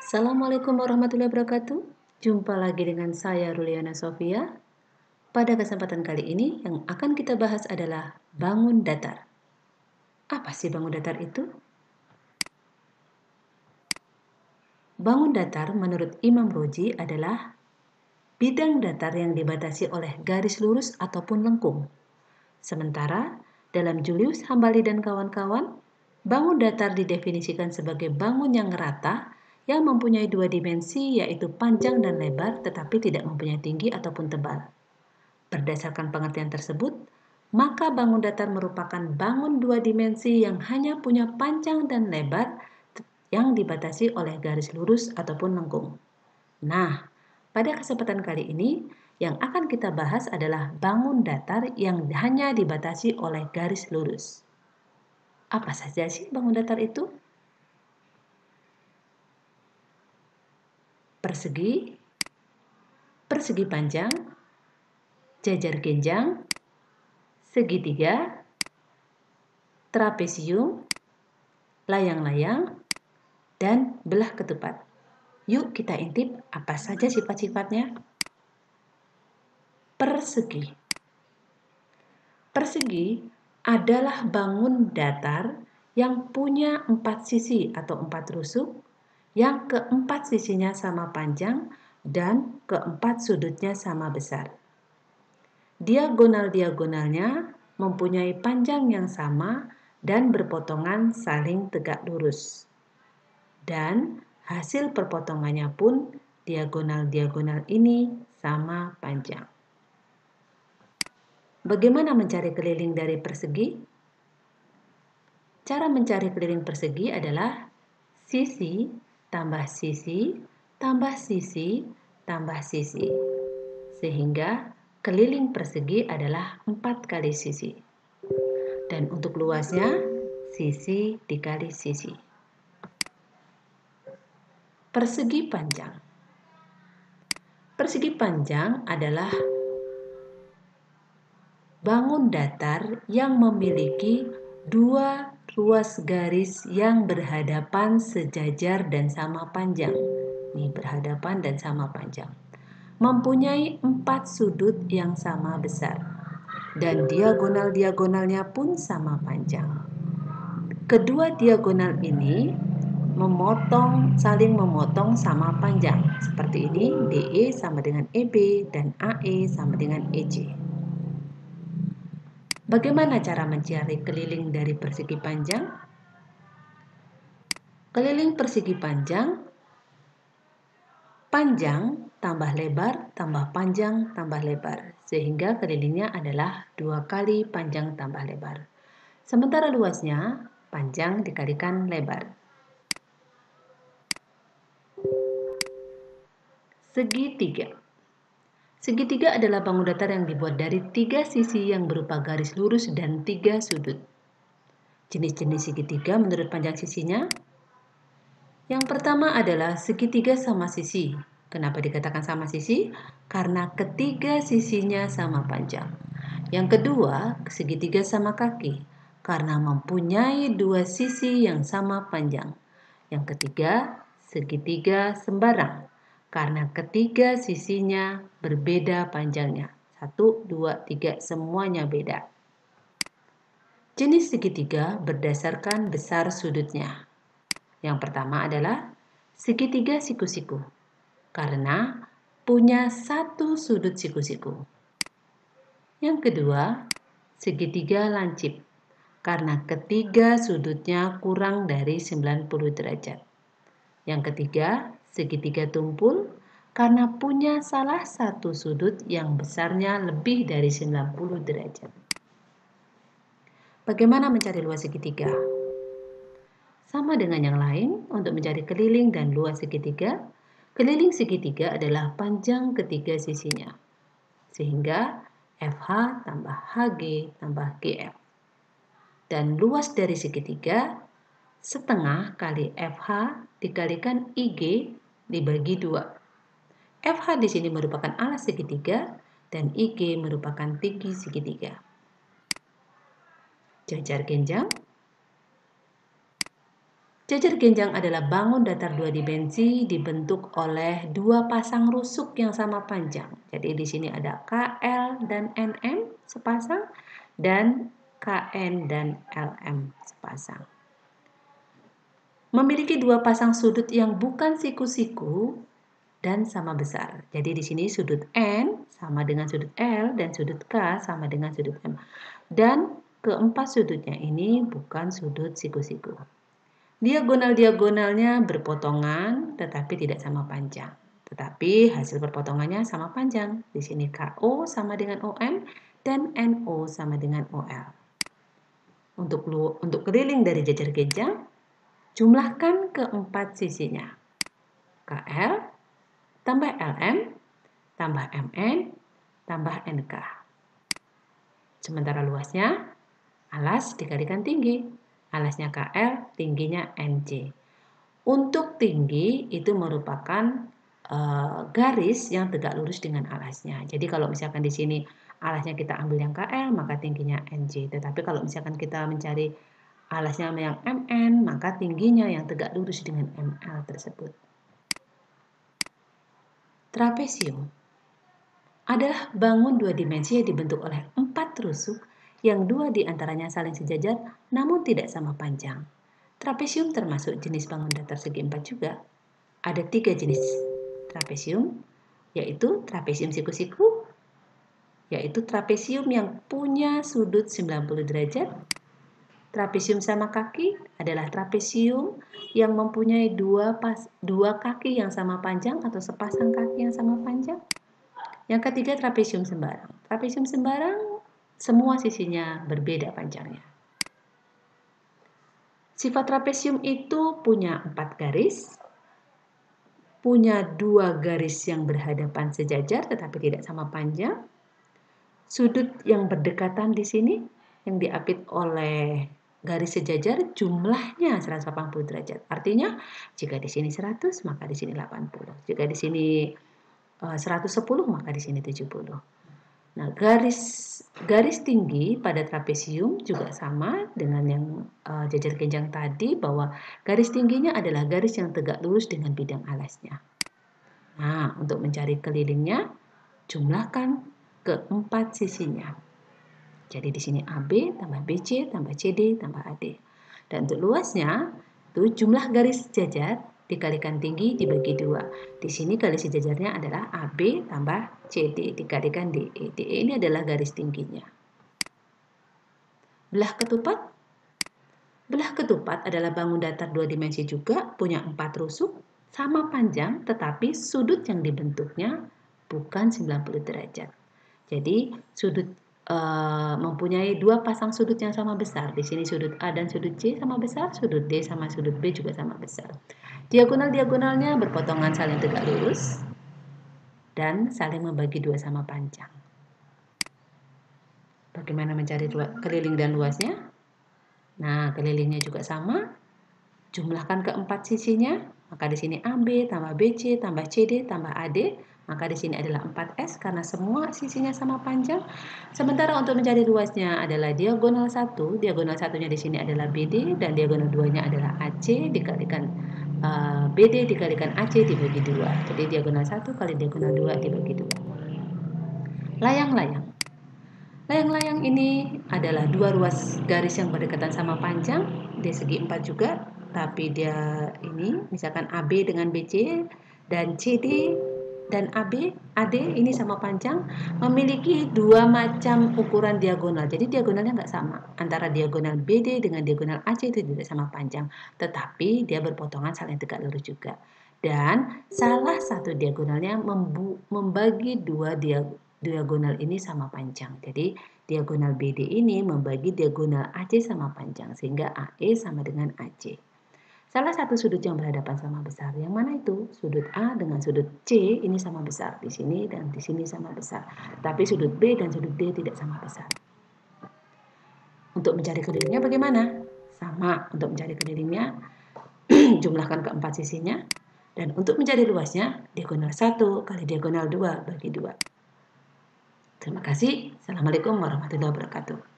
Assalamualaikum warahmatullahi wabarakatuh. Jumpa lagi dengan saya Ruliana Sofia. Pada kesempatan kali ini yang akan kita bahas adalah bangun datar. Apa sih bangun datar itu? Bangun datar menurut Imam Roji adalah bidang datar yang dibatasi oleh garis lurus ataupun lengkung. Sementara dalam Julius Hambali dan kawan-kawan, bangun datar didefinisikan sebagai bangun yang rata yang mempunyai dua dimensi yaitu panjang dan lebar tetapi tidak mempunyai tinggi ataupun tebal. Berdasarkan pengertian tersebut, maka bangun datar merupakan bangun dua dimensi yang hanya punya panjang dan lebar yang dibatasi oleh garis lurus ataupun lengkung. Nah, pada kesempatan kali ini yang akan kita bahas adalah bangun datar yang hanya dibatasi oleh garis lurus. Apa saja sih bangun datar itu? Persegi, persegi panjang, jajar genjang, segitiga, trapesium, layang-layang, dan belah ketupat. Yuk kita intip apa saja sifat-sifatnya. Persegi. Persegi adalah bangun datar yang punya 4 sisi atau 4 rusuk, yang keempat sisinya sama panjang dan keempat sudutnya sama besar. Diagonal-diagonalnya mempunyai panjang yang sama dan berpotongan saling tegak lurus. Dan hasil perpotongannya pun diagonal-diagonal ini sama panjang. Bagaimana mencari keliling dari persegi? Cara mencari keliling persegi adalah sisi tambah sisi tambah sisi tambah sisi. Sehingga keliling persegi adalah 4 kali sisi. Dan untuk luasnya, sisi dikali sisi. Persegi panjang. Persegi panjang adalah bangun datar yang memiliki dua ruas garis yang berhadapan sejajar dan sama panjang. Nih, berhadapan dan sama panjang. Mempunyai 4 sudut yang sama besar. Dan diagonal-diagonalnya pun sama panjang. Kedua diagonal ini saling memotong sama panjang. Seperti ini, DE sama dengan EB dan AE sama dengan EC. Bagaimana cara mencari keliling dari persegi panjang? Keliling persegi panjang, panjang tambah lebar tambah panjang tambah lebar. Sehingga kelilingnya adalah 2 kali panjang tambah lebar. Sementara luasnya, panjang dikalikan lebar. Segitiga. Segitiga adalah bangun datar yang dibuat dari 3 sisi yang berupa garis lurus dan 3 sudut. Jenis-jenis segitiga menurut panjang sisinya. Yang pertama adalah segitiga sama sisi. Kenapa dikatakan sama sisi? Karena ketiga sisinya sama panjang. Yang kedua, segitiga sama kaki. Karena mempunyai 2 sisi yang sama panjang. Yang ketiga, segitiga sembarang. Karena ketiga sisinya berbeda panjangnya. 1, 2, 3 semuanya beda. Jenis segitiga berdasarkan besar sudutnya. Yang pertama adalah segitiga siku-siku. Karena punya 1 sudut siku-siku. Yang kedua, segitiga lancip. Karena ketiga sudutnya kurang dari 90 derajat. Yang ketiga, segitiga tumpul karena punya salah satu sudut yang besarnya lebih dari 90 derajat. Bagaimana mencari luas segitiga? Sama dengan yang lain, untuk mencari keliling dan luas segitiga, keliling segitiga adalah panjang ketiga sisinya. Sehingga FH tambah HG tambah GF. Dan luas dari segitiga setengah kali FH dikalikan IG dibagi 2. FH di sini merupakan alas segitiga dan IG merupakan tinggi segitiga. Jajar genjang. Jajar genjang adalah bangun datar dua dimensi dibentuk oleh dua pasang rusuk yang sama panjang. Jadi di sini ada KL dan NM sepasang dan KN dan LM sepasang. Memiliki dua pasang sudut yang bukan siku-siku dan sama besar. Jadi di sini sudut N sama dengan sudut L dan sudut K sama dengan sudut M. Dan keempat sudutnya ini bukan sudut siku-siku. Diagonal-diagonalnya berpotongan tetapi tidak sama panjang. Tetapi hasil perpotongannya sama panjang. Di sini KO sama dengan OM dan NO sama dengan OL. Untuk keliling dari jajar genjang, jumlahkan keempat sisinya. KL tambah LM tambah MN tambah NK. Sementara luasnya, alas dikalikan tinggi. Alasnya KL, tingginya NC. Untuk tinggi itu merupakan garis yang tegak lurus dengan alasnya. Jadi kalau misalkan di sini alasnya kita ambil yang KL, maka tingginya NC. Tetapi kalau misalkan kita mencari alasnya yang MN, maka tingginya yang tegak lurus dengan ML tersebut. Trapesium adalah bangun dua dimensi yang dibentuk oleh 4 rusuk yang 2 diantaranya saling sejajar namun tidak sama panjang. Trapesium termasuk jenis bangun datar segi 4 juga. Ada 3 jenis trapesium, yaitu trapesium siku-siku, yaitu trapesium yang punya sudut 90 derajat. Trapesium sama kaki adalah trapesium yang mempunyai dua kaki yang sama panjang atau sepasang kaki yang sama panjang. Yang ketiga, trapesium sembarang. Trapesium sembarang semua sisinya berbeda panjangnya. Sifat trapesium itu punya 4 garis, punya 2 garis yang berhadapan sejajar tetapi tidak sama panjang. Sudut yang berdekatan di sini yang diapit oleh garis sejajar jumlahnya 180 derajat. Artinya jika di sini 100 maka di sini 80. Jika di sini 110 maka di sini 70. Nah, garis tinggi pada trapesium juga sama dengan yang jajar genjang tadi, bahwa garis tingginya adalah garis yang tegak lurus dengan bidang alasnya. Nah, untuk mencari kelilingnya, jumlahkan keempat sisinya. Jadi di sini AB tambah BC tambah CD tambah AD. Dan untuk luasnya, itu jumlah garis jajar dikalikan tinggi dibagi 2. Di sini garis sejajarnya adalah AB tambah CD dikalikan DE. DE ini adalah garis tingginya. Belah ketupat. Belah ketupat adalah bangun datar 2 dimensi juga, punya 4 rusuk, sama panjang, tetapi sudut yang dibentuknya bukan 90 derajat. Jadi sudut mempunyai 2 pasang sudut yang sama besar. Di sini sudut A dan sudut C sama besar, sudut D sama sudut B juga sama besar. Diagonal-diagonalnya berpotongan saling tegak lurus dan saling membagi 2 sama panjang. Bagaimana mencari keliling dan luasnya? Nah, kelilingnya juga sama. Jumlahkan keempat sisinya, maka di sini AB tambah BC tambah CD tambah AD, maka di sini adalah 4S karena semua sisinya sama panjang. Sementara untuk mencari luasnya adalah diagonal 1, diagonal satunya di sini adalah BD dan diagonal 2-nya adalah AC dikalikan BD dikalikan AC dibagi 2. Jadi diagonal 1 kali diagonal 2 dibagi 2. Layang-layang. Layang-layang ini adalah 2 ruas garis yang berdekatan sama panjang, di segi 4 juga. Tapi dia ini misalkan AB dengan BC dan CD dan AB, AD ini sama panjang, memiliki 2 macam ukuran diagonal. Jadi diagonalnya nggak sama. Antara diagonal BD dengan diagonal AC itu tidak sama panjang. Tetapi dia berpotongan saling tegak lurus juga. Dan salah satu diagonalnya membagi 2 diagonal ini sama panjang. Jadi diagonal BD ini membagi diagonal AC sama panjang. Sehingga AE sama dengan AC. Salah satu sudut yang berhadapan sama besar. Yang mana itu? Sudut A dengan sudut C ini sama besar. Di sini dan di sini sama besar. Tapi sudut B dan sudut D tidak sama besar. Untuk mencari kelilingnya bagaimana? Sama. Untuk mencari kelilingnya, jumlahkan keempat sisinya. Dan untuk mencari luasnya, diagonal 1 kali diagonal 2 bagi 2. Terima kasih. Assalamualaikum warahmatullahi wabarakatuh.